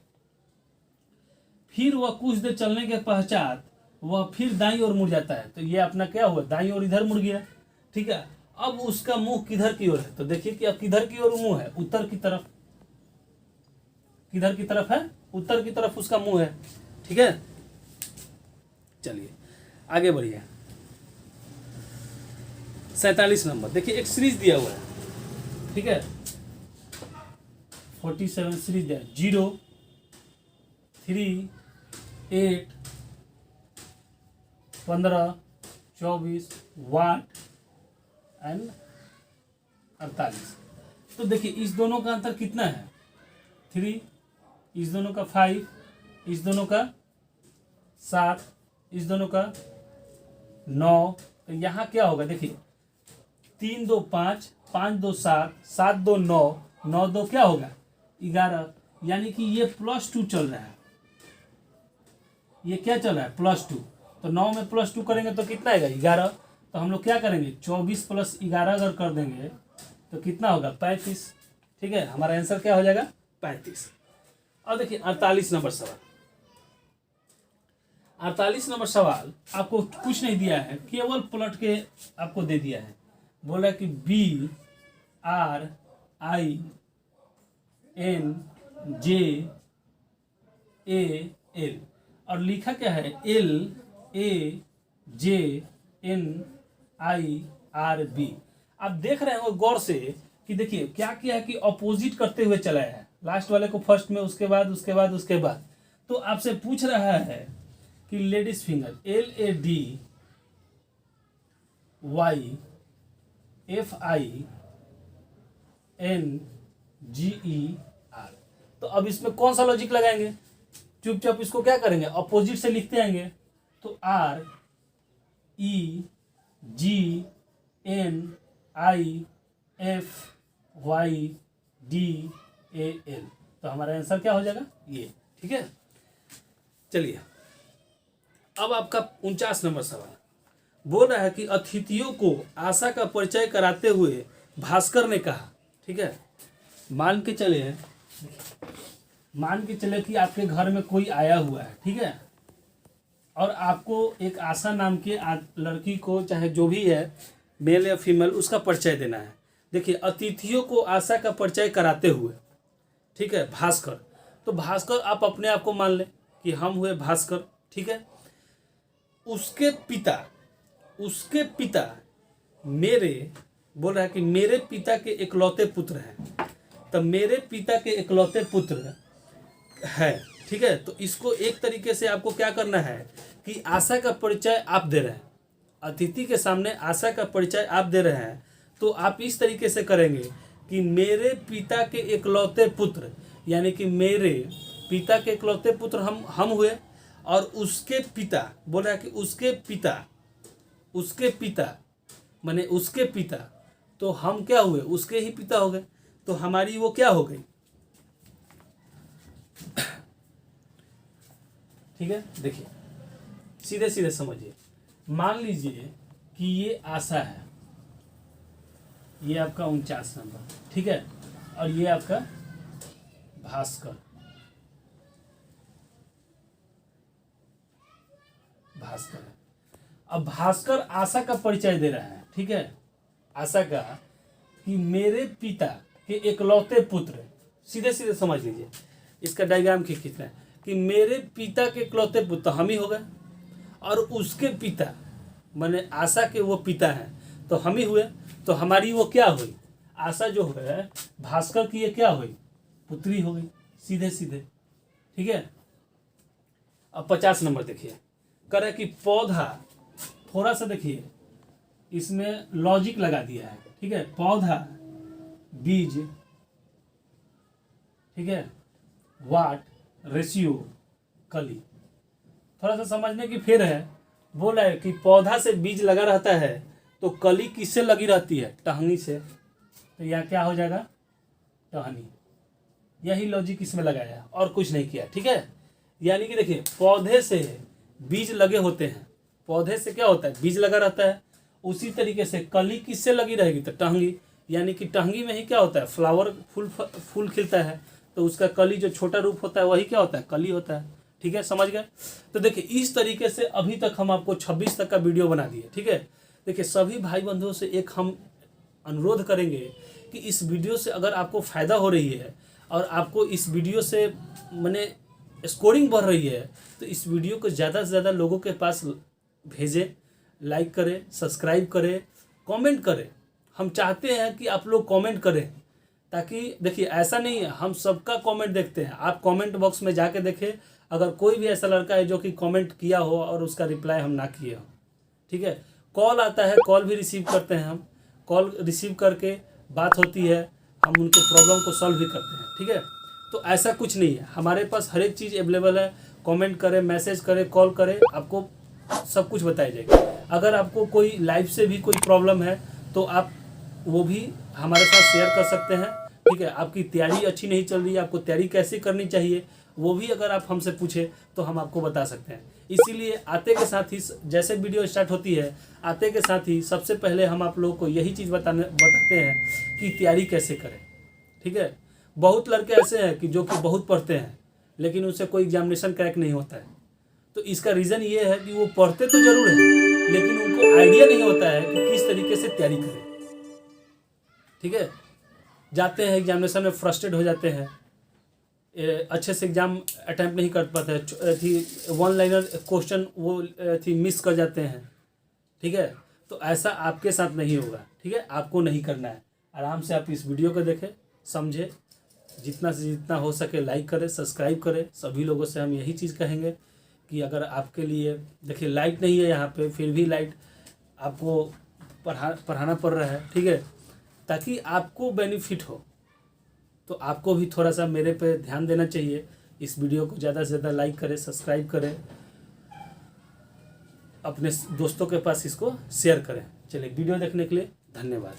फिर वह कुछ देर चलने के पश्चात वह फिर दाईं ओर मुड़ जाता है तो ये अपना क्या हुआ, दाईं ओर इधर मुड़ गया, ठीक है। अब उसका मुंह किधर की ओर है, तो देखिए कि अब किधर की ओर मुंह है, उत्तर की तरफ। किधर की तरफ है, उत्तर की तरफ उसका मुंह है, ठीक है। चलिए आगे बढ़िए। 47 नंबर देखिए, एक सीरीज दिया हुआ है, ठीक है, 47 सीरीज दिया, 0, 3, 8, 15, 24 वाट एंड 48। तो देखिए इस दोनों का अंतर कितना है, 3, इस दोनों का 5, इस दोनों का 7, इस दोनों का 9। तो यहाँ क्या होगा, देखिए 3 2 5, 5 2 7, 7 2 9, 9 2 क्या होगा 11, यानी कि ये +2 चल रहा है। ये क्या चल रहा है, +2। तो 9 में +2 करेंगे तो कितना आएगा 11। तो हम लोग क्या करेंगे, 24 + 11 अगर कर देंगे तो कितना होगा 35, ठीक है। हमारा आंसर क्या हो जाएगा 35। और देखिए 48 नंबर सवाल। 48 नंबर सवाल आपको कुछ नहीं दिया है, केवल पलट के आपको दे दिया है। बोला कि BRINJAL और लिखा क्या है LAJNIRB। आप देख रहे हो गौर से कि देखिए क्या किया है कि अपोजिट करते हुए चला है, लास्ट वाले को फर्स्ट में, उसके बाद उसके बाद उसके बाद। तो आपसे पूछ रहा है कि लेडीज फिंगर LADYFINGER। तो अब इसमें कौन सा लॉजिक लगाएंगे, चुपचाप इसको क्या करेंगे, अपोजिट से लिखते आएंगे। तो REGNIFYDAL। तो हमारा आंसर क्या हो जाएगा ये, ठीक है। चलिए अब आपका 49 नंबर सवाल। बोल रहा है कि अतिथियों को आशा का परिचय कराते हुए भास्कर ने कहा, ठीक है, मान के चले कि आपके घर में कोई आया हुआ है, ठीक है, और आपको एक आशा नाम की लड़की को, चाहे जो भी है मेल या फीमेल, उसका परिचय देना है। देखिए अतिथियों को आशा का परिचय कराते हुए, ठीक है, भास्कर। तो भास्कर आप अपने आप को मान लें कि हम हुए भास्कर, ठीक है। उसके पिता मेरे, बोल रहा है कि मेरे पिता के इकलौते पुत्र हैं। तो मेरे पिता के इकलौते पुत्र है, ठीक है। तो इसको एक तरीके से आपको क्या करना है कि आशा का परिचय आप दे रहे हैं, अतिथि के सामने आशा का परिचय आप दे रहे हैं। तो आप इस तरीके से करेंगे कि मेरे पिता के इकलौते पुत्र, यानी कि मेरे पिता के इकलौते पुत्र हम हुए, और उसके पिता, बोल रहा है कि उसके पिता माने उसके पिता, तो हम क्या हुए, उसके ही पिता हो गए। तो हमारी वो क्या हो गई, ठीक है। देखिए सीधे सीधे समझिए, मान लीजिए कि ये आशा है, ये आपका 49 नंबर, ठीक है, और ये आपका भास्कर है। अब भास्कर आशा का परिचय दे रहा है, ठीक है, आशा का कि मेरे पिता के इकलौते पुत्र, सीधे सीधे समझ लीजिए, इसका डायग्राम खींचना है कि मेरे पिता के इकलौते पुत्र हम ही हो गए, और उसके पिता माने आशा के वो पिता हैं तो हम ही हुए। तो हमारी वो क्या हुई, आशा जो है भास्कर की ये क्या हुई, पुत्री हो गई, सीधे सीधे, ठीक है। अब 50 नंबर देखिए, कह रहा है कि पौधा, थोड़ा सा देखिए इसमें लॉजिक लगा दिया है, ठीक है, पौधा बीज, ठीक है, वाट रेशियो कली। थोड़ा सा समझने की फिर है। बोला है कि पौधा से बीज लगा रहता है तो कली किससे लगी रहती है, टहनी से। तो यह क्या हो जाएगा, टहनी। यही लॉजिक इसमें लगाया और कुछ नहीं किया, ठीक है। यानी कि देखिए पौधे से बीज लगे होते हैं, पौधे से क्या होता है, बीज लगा रहता है। उसी तरीके से कली किससे लगी रहेगी, तो टहंगी, यानी कि टहंगी में ही क्या होता है, फ्लावर, फूल खिलता है, तो उसका कली जो छोटा रूप होता है वही क्या होता है, कली होता है। ठीक है, समझ गए। तो देखिए इस तरीके से अभी तक हम आपको 26 तक का वीडियो बना दिए। ठीक है, देखिए सभी भाई बंधुओं से एक हम अनुरोध करेंगे कि इस वीडियो से अगर आपको फ़ायदा हो रही है और आपको इस वीडियो से माने स्कोरिंग बढ़ रही है, तो इस वीडियो को ज़्यादा से ज़्यादा लोगों के पास भेजें, लाइक करें, सब्सक्राइब करें, कमेंट करें। हम चाहते हैं कि आप लोग कमेंट करें, ताकि देखिए ऐसा नहीं है, हम सबका कमेंट देखते हैं। आप कमेंट बॉक्स में जाके देखें, अगर कोई भी ऐसा लड़का है जो कि कमेंट किया हो और उसका रिप्लाई हम ना किए हो। ठीक है, कॉल आता है, कॉल भी रिसीव करते हैं हम, कॉल रिसीव करके बात होती है, हम उनके प्रॉब्लम को सॉल्व भी करते हैं। ठीक है, तो ऐसा कुछ नहीं है, हमारे पास हर एक चीज़ अवेलेबल है। कमेंट करें, मैसेज करें, कॉल करें, आपको सब कुछ बताया जाएगा। अगर आपको कोई लाइफ से भी कोई प्रॉब्लम है तो आप वो भी हमारे साथ शेयर कर सकते हैं। ठीक है, आपकी तैयारी अच्छी नहीं चल रही है, आपको तैयारी कैसे करनी चाहिए वो भी अगर आप हमसे पूछे तो हम आपको बता सकते हैं। इसीलिए आते के साथ ही, जैसे वीडियो स्टार्ट होती है, आते के साथ ही सबसे पहले हम आप लोगों को यही चीज़ बताते हैं कि तैयारी कैसे करें। ठीक है, बहुत लड़के ऐसे हैं कि जो कि बहुत पढ़ते हैं लेकिन उनसे कोई एग्जामिनेशन क्रैक नहीं होता है। तो इसका रीज़न ये है कि वो पढ़ते तो ज़रूर है लेकिन उनको आइडिया नहीं होता है कि किस तरीके से तैयारी करें। ठीक है, जाते हैं एग्जामिनेशन में फ्रस्ट्रेट हो जाते हैं, अच्छे से एग्ज़ाम अटैम्प्ट नहीं कर पाते हैं, थी वन लाइनर क्वेश्चन वो थी मिस कर जाते हैं। ठीक है, तो ऐसा आपके साथ नहीं होगा। ठीक है, आपको नहीं करना है। आराम से आप इस वीडियो को देखें, समझें, जितना से जितना हो सके लाइक करें, सब्सक्राइब करें। सभी लोगों से हम यही चीज़ कहेंगे कि अगर आपके लिए, देखिए लाइट नहीं है यहाँ पे, फिर भी लाइट आपको पढ़ाना पड़ रहा है। ठीक है, ताकि आपको बेनिफिट हो, तो आपको भी थोड़ा सा मेरे पे ध्यान देना चाहिए। इस वीडियो को ज़्यादा से ज़्यादा लाइक करें, सब्सक्राइब करें, अपने दोस्तों के पास इसको शेयर करें। चलिए, वीडियो देखने के लिए धन्यवाद।